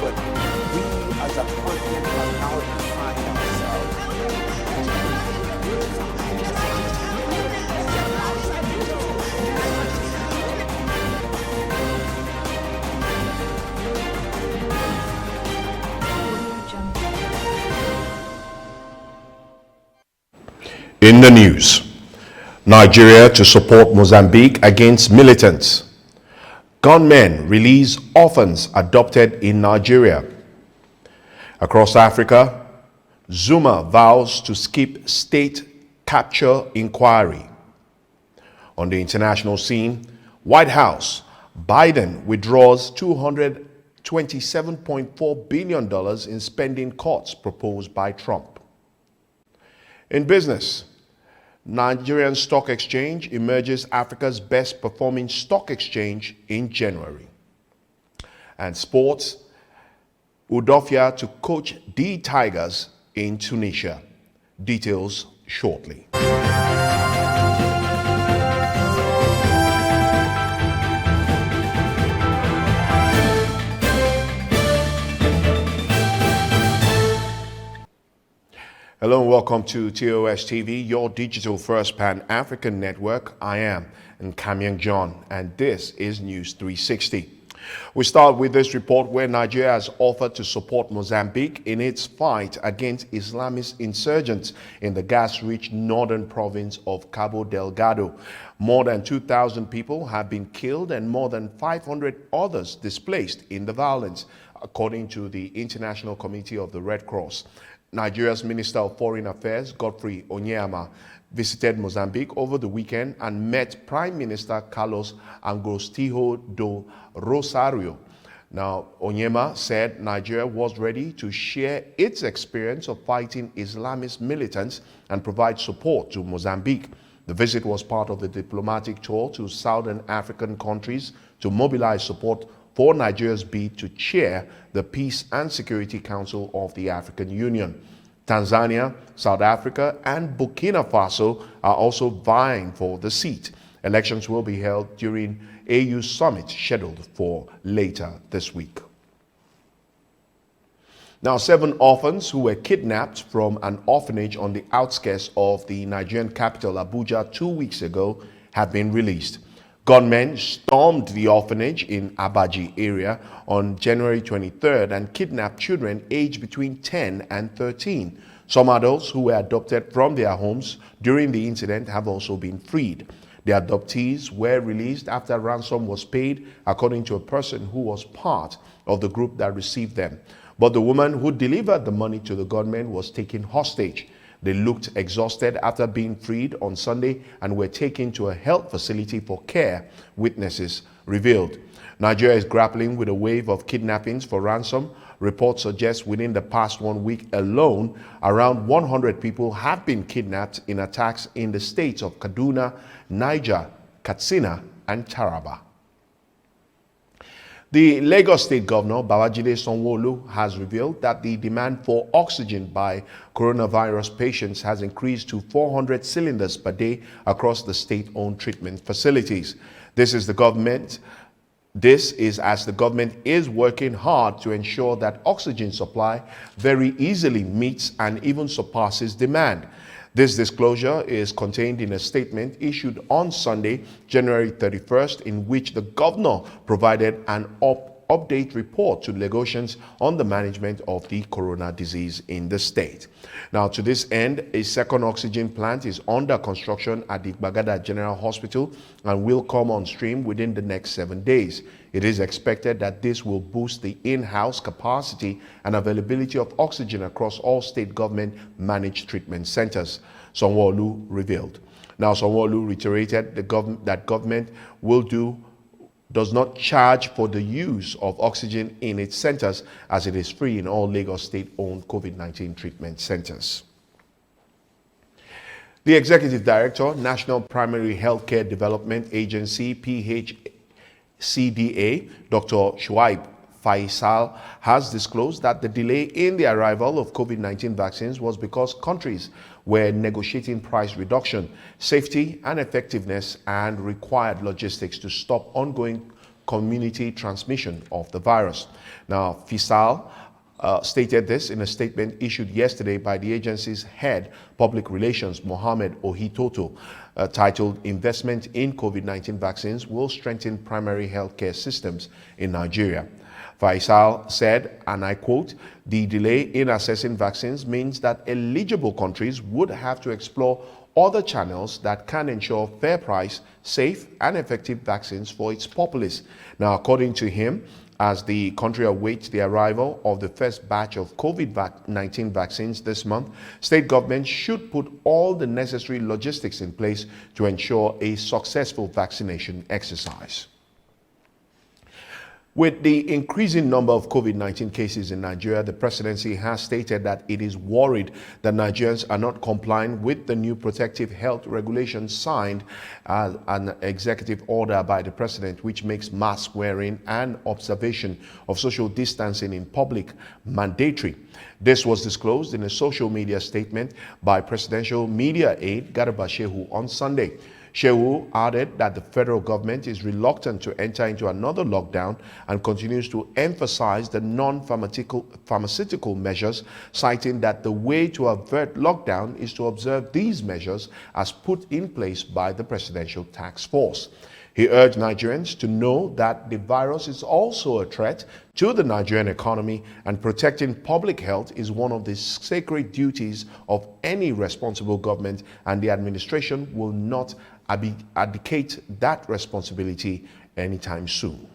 But we as a continent have now defined ourselves. In the news, Nigeria to support Mozambique against militants. Gunmen release orphans adopted in Nigeria. Across Africa, Zuma vows to skip state capture inquiry. On the international scene, White House, Biden withdraws $227.4 billion in spending cuts proposed by Trump. In business, Nigerian Stock Exchange emerges Africa's best performing stock exchange in January. And sports, Udofia to coach the Tigers in Tunisia. Details shortly. Hello and welcome to TOS TV, your digital first Pan-African network. I am Nkamiang John, and this is News 360. We start with this report where Nigeria has offered to support Mozambique in its fight against Islamist insurgents in the gas-rich northern province of Cabo Delgado. More than 2,000 people have been killed and more than 500 others displaced in the violence, according to the International Committee of the Red Cross. Nigeria's Minister of Foreign Affairs, Godfrey Onyeama, visited Mozambique over the weekend and met Prime Minister Carlos Angostijo do Rosario. Now, Onyeama said Nigeria was ready to share its experience of fighting Islamist militants and provide support to Mozambique. The visit was part of the diplomatic tour to southern African countries to mobilize support for Nigeria's bid to chair the Peace and Security Council of the African Union. Tanzania, South Africa, and Burkina Faso are also vying for the seat. Elections will be held during AU summit scheduled for later this week. Now, 7 orphans who were kidnapped from an orphanage on the outskirts of the Nigerian capital, Abuja, 2 weeks ago have been released. Gunmen stormed the orphanage in Abaji area on January 23rd and kidnapped children aged between 10 and 13. Some adults who were adopted from their homes during the incident have also been freed. The adoptees were released after ransom was paid, according to a person who was part of the group that received them. But the woman who delivered the money to the gunmen was taken hostage. They looked exhausted after being freed on Sunday and were taken to a health facility for care, witnesses revealed. Nigeria is grappling with a wave of kidnappings for ransom. Reports suggest within the past 1 week alone, around 100 people have been kidnapped in attacks in the states of Kaduna, Niger, Katsina, and Taraba. The Lagos State Governor, Babajide Sanwo-Olu, has revealed that the demand for oxygen by coronavirus patients has increased to 400 cylinders per day across the state-owned treatment facilities. This is as the government is working hard to ensure that oxygen supply very easily meets and even surpasses demand. This disclosure is contained in a statement issued on Sunday, January 31st, in which the governor provided an update report to Lagosians on the management of the corona disease in the state. Now, to this end, a second oxygen plant is under construction at the Bagada General Hospital and will come on stream within the next 7 days. It is expected that this will boost the in-house capacity and availability of oxygen across all state government-managed treatment centers, Sanwo-Olu revealed. Now, Sanwo-Olu reiterated that government does not charge for the use of oxygen in its centers, as it is free in all Lagos state-owned COVID-19 treatment centers. The Executive Director, National Primary Healthcare Development Agency, PHCDA, Dr. Shuaib Faisal, has disclosed that the delay in the arrival of COVID-19 vaccines was because countries were negotiating price reduction, safety and effectiveness, and required logistics to stop ongoing community transmission of the virus. Now, FISAL stated this in a statement issued yesterday by the agency's head public relations, Mohammed Ohitoto, titled "Investment in COVID-19 Vaccines Will Strengthen Primary Healthcare Systems in Nigeria." Faisal said, and I quote, "The delay in assessing vaccines means that eligible countries would have to explore other channels that can ensure fair price, safe and effective vaccines for its populace." Now, according to him, as the country awaits the arrival of the first batch of COVID-19 vaccines this month, state governments should put all the necessary logistics in place to ensure a successful vaccination exercise. With the increasing number of COVID-19 cases in Nigeria, the presidency has stated that it is worried that Nigerians are not complying with the new protective health regulations signed as an executive order by the president, which makes mask wearing and observation of social distancing in public mandatory. This was disclosed in a social media statement by presidential media aide Garba Shehu on Sunday. Shehu added that the federal government is reluctant to enter into another lockdown and continues to emphasize the non-pharmaceutical measures, citing that the way to avert lockdown is to observe these measures as put in place by the presidential task force. He urged Nigerians to know that the virus is also a threat to the Nigerian economy, and protecting public health is one of the sacred duties of any responsible government, and the administration will not abdicate that responsibility anytime soon.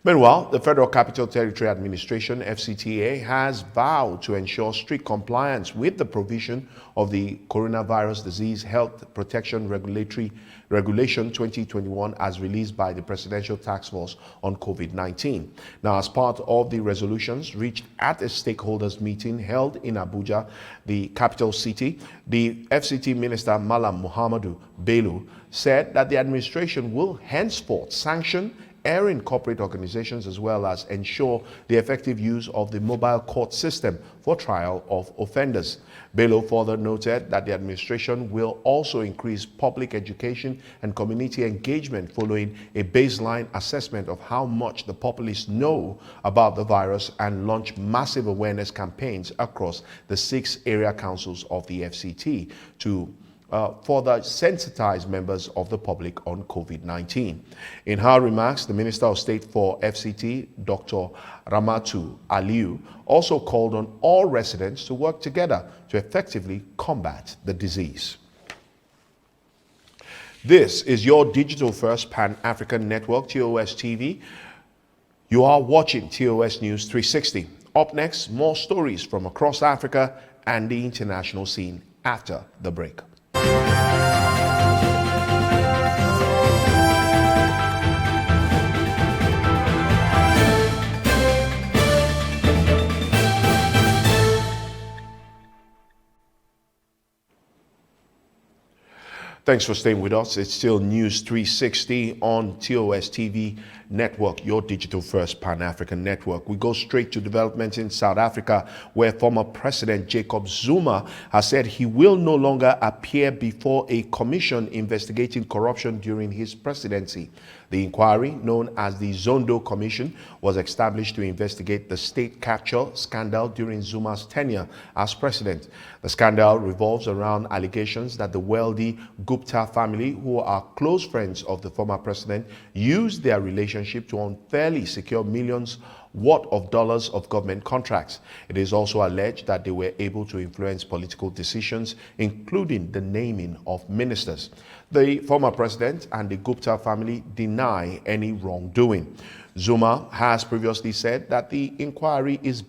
Meanwhile, the Federal Capital Territory Administration, FCTA, has vowed to ensure strict compliance with the provision of the Coronavirus Disease Health Protection Regulation 2021 as released by the Presidential Task Force on COVID-19. Now, as part of the resolutions reached at a stakeholders meeting held in Abuja, the capital city, the FCT Minister Malam Muhammadu Bello said that the administration will henceforth sanction erring corporate organizations as well as ensure the effective use of the mobile court system for trial of offenders. Bello further noted that the administration will also increase public education and community engagement following a baseline assessment of how much the populace know about the virus, and launch massive awareness campaigns across the 6 area councils of the FCT to further sensitize members of the public on COVID-19. In her remarks, the Minister of State for FCT, Dr. Ramatu Aliu, also called on all residents to work together to effectively combat the disease. This is your digital first Pan-African network, TOS TV. You are watching TOS News 360. Up next, more stories from across Africa and the international scene after the break. Thanks for staying with us. It's still News 360 on TOS TV network, your digital first Pan-African network. We go straight to developments in South Africa, where former President Jacob Zuma has said he will no longer appear before a commission investigating corruption during his presidency. The inquiry, known as the Zondo Commission, was established to investigate the state capture scandal during Zuma's tenure as president. The scandal revolves around allegations that the wealthy Gupta family, who are close friends of the former president, used their relationship to unfairly secure millions worth of dollars of government contracts. It is also alleged that they were able to influence political decisions, including the naming of ministers. The former president and the Gupta family deny any wrongdoing. Zuma has previously said that the inquiry is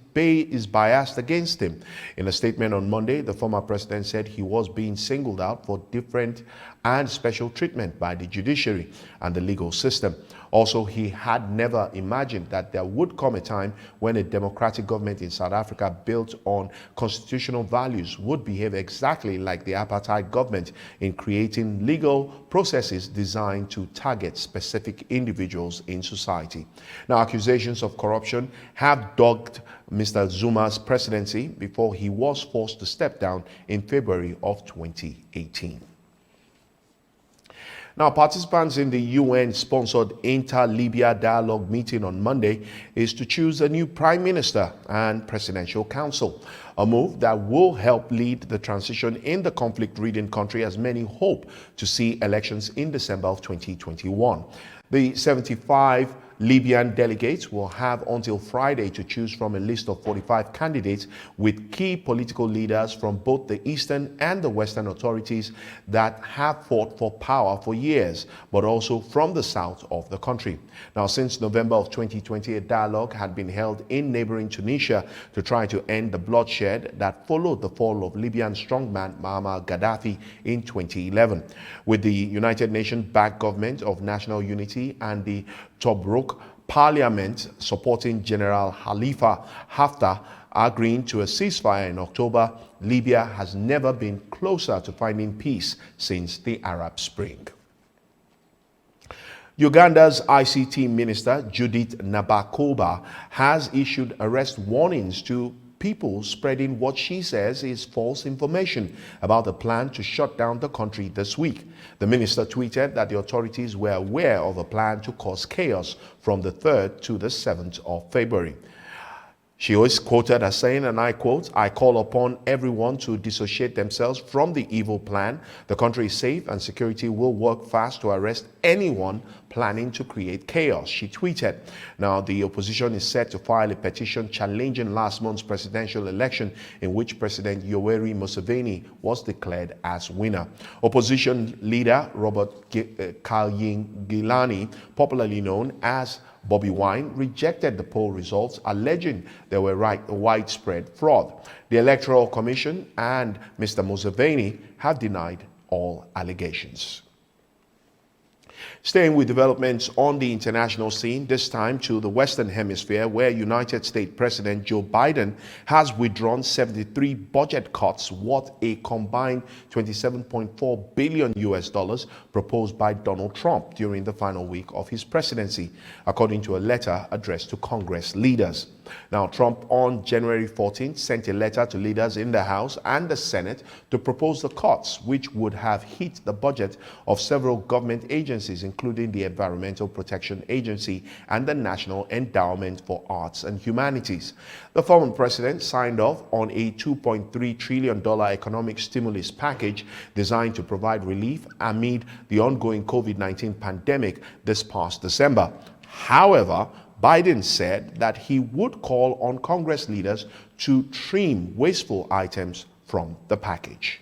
biased against him. In a statement on Monday, the former president said he was being singled out for different and special treatment by the judiciary and the legal system. Also, he had never imagined that there would come a time when a democratic government in South Africa built on constitutional values would behave exactly like the apartheid government in creating legal processes designed to target specific individuals in society. Now, accusations of corruption have dogged Mr. Zuma's presidency before he was forced to step down in February of 2018. Now, participants in the UN-sponsored Inter-Libya Dialogue meeting on Monday is to choose a new prime minister and presidential council, a move that will help lead the transition in the conflict-ridden country as many hope to see elections in December of 2021. The 75 Libyan delegates will have until Friday to choose from a list of 45 candidates with key political leaders from both the eastern and the western authorities that have fought for power for years, but also from the south of the country. Now, since November of 2020, a dialogue had been held in neighboring Tunisia to try to end the bloodshed that followed the fall of Libyan strongman Muammar Gaddafi in 2011. With the United Nations-backed government of national unity and the Tobruk Parliament supporting General Khalifa Haftar agreeing to a ceasefire in October, Libya has never been closer to finding peace since the Arab Spring. Uganda's ICT Minister Judith Nabakoba has issued arrest warnings to people spreading what she says is false information about the plan to shut down the country this week. The minister tweeted that the authorities were aware of a plan to cause chaos from the 3rd to the 7th of February. She was quoted as saying, and I quote, "I call upon everyone to dissociate themselves from the evil plan. The country is safe and security will work fast to arrest anyone planning to create chaos," she tweeted. Now, the opposition is set to file a petition challenging last month's presidential election in which President Yoweri Museveni was declared as winner. Opposition leader Robert Kyagulanyi, popularly known as Bobby Wine, rejected the poll results, alleging there were widespread fraud. The Electoral Commission and Mr. Museveni have denied all allegations. Staying with developments on the international scene, this time to the Western Hemisphere, where United States President Joe Biden has withdrawn 73 budget cuts worth a combined $27.4 billion proposed by Donald Trump during the final week of his presidency, according to a letter addressed to Congress leaders. Now, Trump on January 14th sent a letter to leaders in the House and the Senate to propose the cuts, which would have hit the budget of several government agencies, including the Environmental Protection Agency and the National Endowment for Arts and Humanities. The former president signed off on a $2.3 trillion economic stimulus package designed to provide relief amid the ongoing COVID-19 pandemic this past December. However, Biden said that he would call on Congress leaders to trim wasteful items from the package.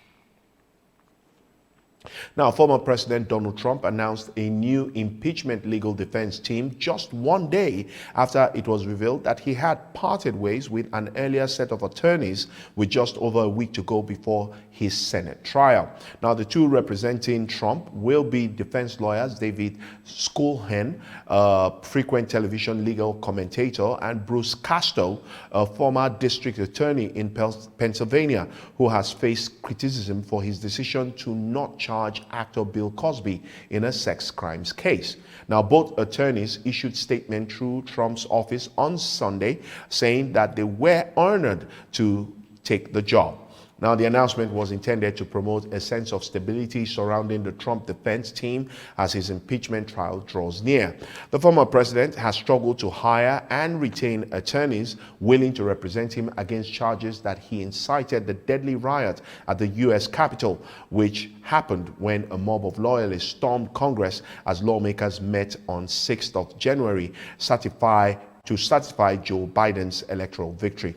Now, former President Donald Trump announced a new impeachment legal defense team just one day after it was revealed that he had parted ways with an earlier set of attorneys with just over a week to go before his Senate trial. Now, the two representing Trump will be defense lawyers David Sculhane, a frequent television legal commentator, and Bruce Casto, a former district attorney in Pennsylvania, who has faced criticism for his decision to not charge actor Bill Cosby in a sex crimes case. Now, both attorneys issued statements through Trump's office on Sunday saying that they were honored to take the job. Now, the announcement was intended to promote a sense of stability surrounding the Trump defense team as his impeachment trial draws near. The former president has struggled to hire and retain attorneys willing to represent him against charges that he incited the deadly riot at the U.S. Capitol, which happened when a mob of loyalists stormed Congress as lawmakers met on 6th of January to certify Joe Biden's electoral victory.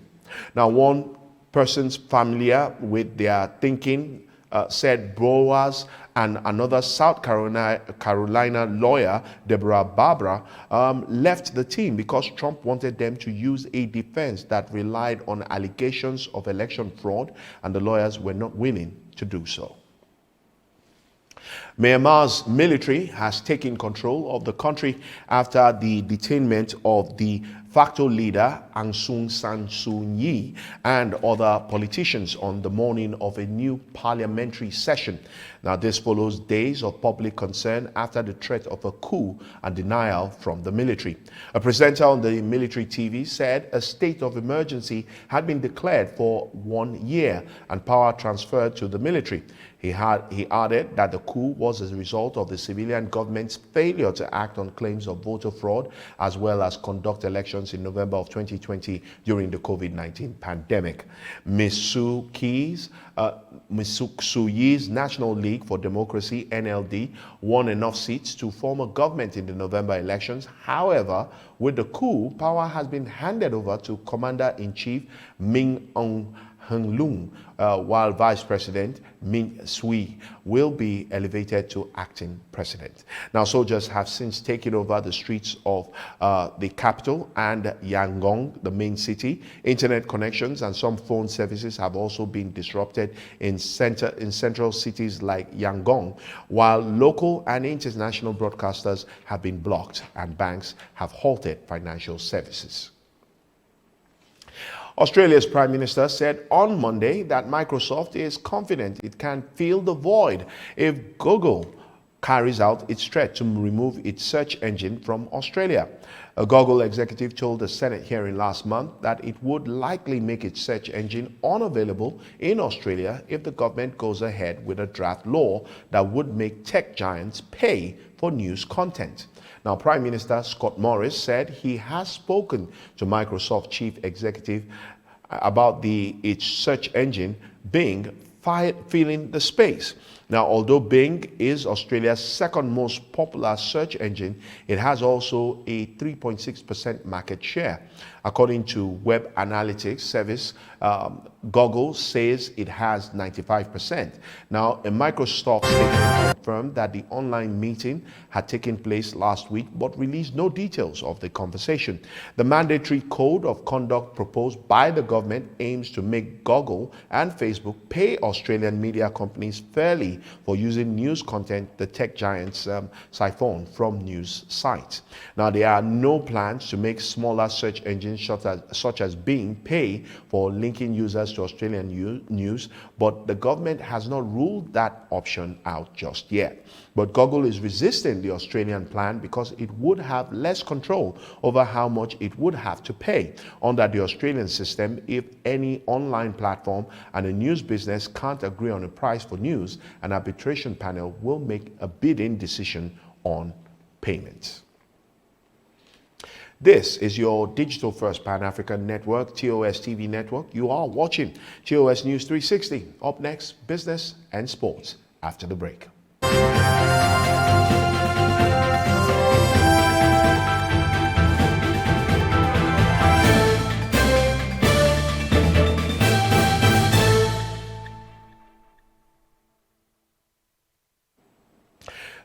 Now, one persons familiar with their thinking said Boaz and another South Carolina lawyer, Deborah Barbara, left the team because Trump wanted them to use a defense that relied on allegations of election fraud, and the lawyers were not willing to do so. Myanmar's military has taken control of the country after the detainment of the facto leader Aung San Suu Kyi and other politicians on the morning of a new parliamentary session. Now, this follows days of public concern after the threat of a coup and denial from the military. A presenter on the military TV said a state of emergency had been declared for 1 year and power transferred to the military. He added that the coup was as a result of the civilian government's failure to act on claims of voter fraud, as well as conduct elections in November of 2020 during the COVID-19 pandemic. Ms. Suu Kyi's National League for Democracy, NLD, won enough seats to form a government in the November elections. However, with the coup, power has been handed over to Commander-in-Chief Min Aung Hlaing, while Vice President Min Sui will be elevated to acting president. Now, soldiers have since taken over the streets of the capital and Yangon, the main city. Internet connections and some phone services have also been disrupted in central cities like Yangon, while local and international broadcasters have been blocked and banks have halted financial services. Australia's Prime Minister said on Monday that Microsoft is confident it can fill the void if Google carries out its threat to remove its search engine from Australia. A Google executive told the Senate hearing last month that it would likely make its search engine unavailable in Australia if the government goes ahead with a draft law that would make tech giants pay for news content. Now, Prime Minister Scott Morris said he has spoken to Microsoft chief executive about its search engine, Bing, filling the space. Now, although Bing is Australia's second most popular search engine, it has also a 3.6% market share. According to web analytics service, Google says it has 95%. Now, a Microsoft statement confirmed that the online meeting had taken place last week, but released no details of the conversation. The mandatory code of conduct proposed by the government aims to make Google and Facebook pay Australian media companies fairly for using news content the tech giants siphon from news sites. Now, there are no plans to make smaller search engines such as Bing pay for linking users to Australian news, but the government has not ruled that option out just yet. But Google is resisting the Australian plan because it would have less control over how much it would have to pay. Under the Australian system, if any online platform and a news business can't agree on a price for news, an arbitration panel will make a bidding decision on payments. This is your digital first Pan-African network, TOS TV network. You are watching TOS News 360. Up next, business and sports after the break.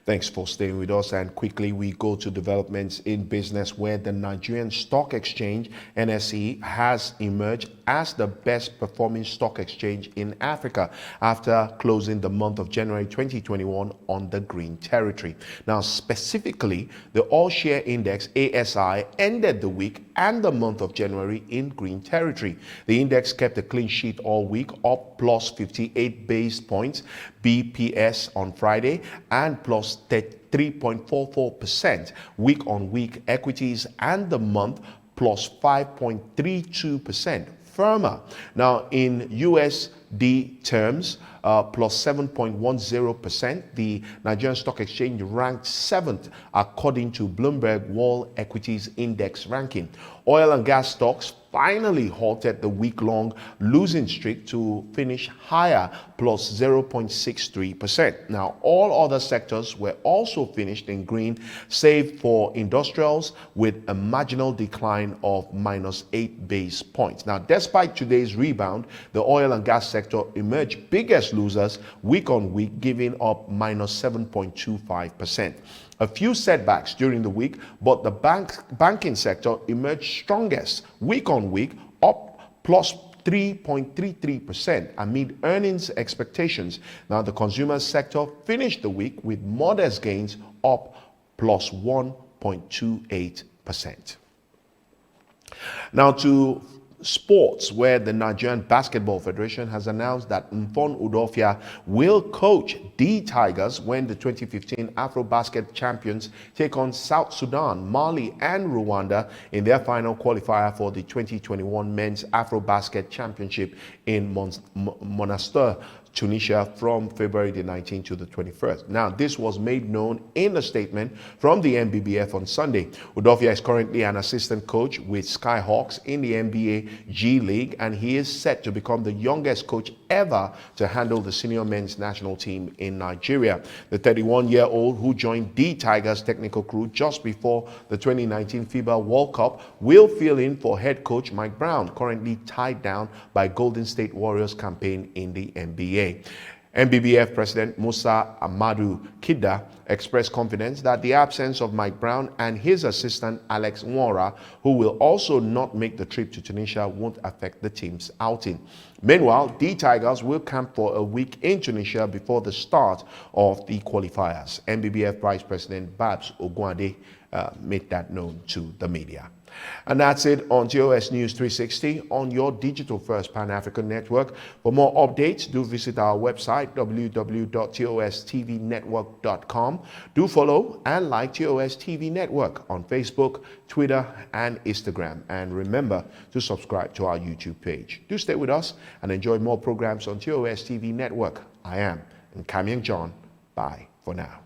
Thanks for staying with us, and quickly we go to developments in business where the Nigerian Stock Exchange, NSE, has emerged as the best performing stock exchange in Africa after closing the month of January 2021 on the green territory. Now, specifically, the All Share Index, ASI, ended the week and the month of January in green territory. The index kept a clean sheet all week, up plus 58 base points, BPS on Friday, and plus 3.44% week on week. Equities and the month plus 5.32% firmer. Now, in USD terms, plus 7.10%. The Nigerian Stock Exchange ranked 7th according to Bloomberg World Equities Index ranking. Oil and gas stocks finally halted the week-long losing streak to finish higher, plus 0.63%. Now, all other sectors were also finished in green, save for industrials with a marginal decline of minus 8 base points. Now, despite today's rebound, the oil and gas sector emerged biggest losers week on week, giving up minus 7.25%. A few setbacks during the week, but the banking sector emerged strongest week on week, up plus 3.33% amid earnings expectations. Now, the consumer sector finished the week with modest gains, up plus 1.28%. Now to sports, where the Nigerian Basketball Federation has announced that Mfon Udofia will coach the Tigers when the 2015 AfroBasket champions take on South Sudan, Mali, and Rwanda in their final qualifier for the 2021 Men's AfroBasket Championship in Monastir, Tunisia, from February the 19th to the 21st. Now, this was made known in a statement from the NBBF on Sunday. Udofia is currently an assistant coach with Skyhawks in the NBA G League, and he is set to become the youngest coach ever to handle the senior men's national team in Nigeria. The 31-year-old, who joined the Tigers technical crew just before the 2019 FIBA World Cup, will fill in for head coach Mike Brown, currently tied down by Golden State Warriors campaign in the NBA. NBBF President Musa Amadu Kida expressed confidence that the absence of Mike Brown and his assistant Alex Nwora, who will also not make the trip to Tunisia, won't affect the team's outing. Meanwhile, the Tigers will camp for a week in Tunisia before the start of the qualifiers. NBBF Vice President Babs Ogwande made that known to the media. And that's it on TOS News 360 on your digital first Pan-African network. For more updates, do visit our website www.tostvnetwork.com. Do follow and like TOS TV Network on Facebook, Twitter, and Instagram. And remember to subscribe to our YouTube page. Do stay with us and enjoy more programs on TOS TV Network. I am Kamyang John. Bye for now.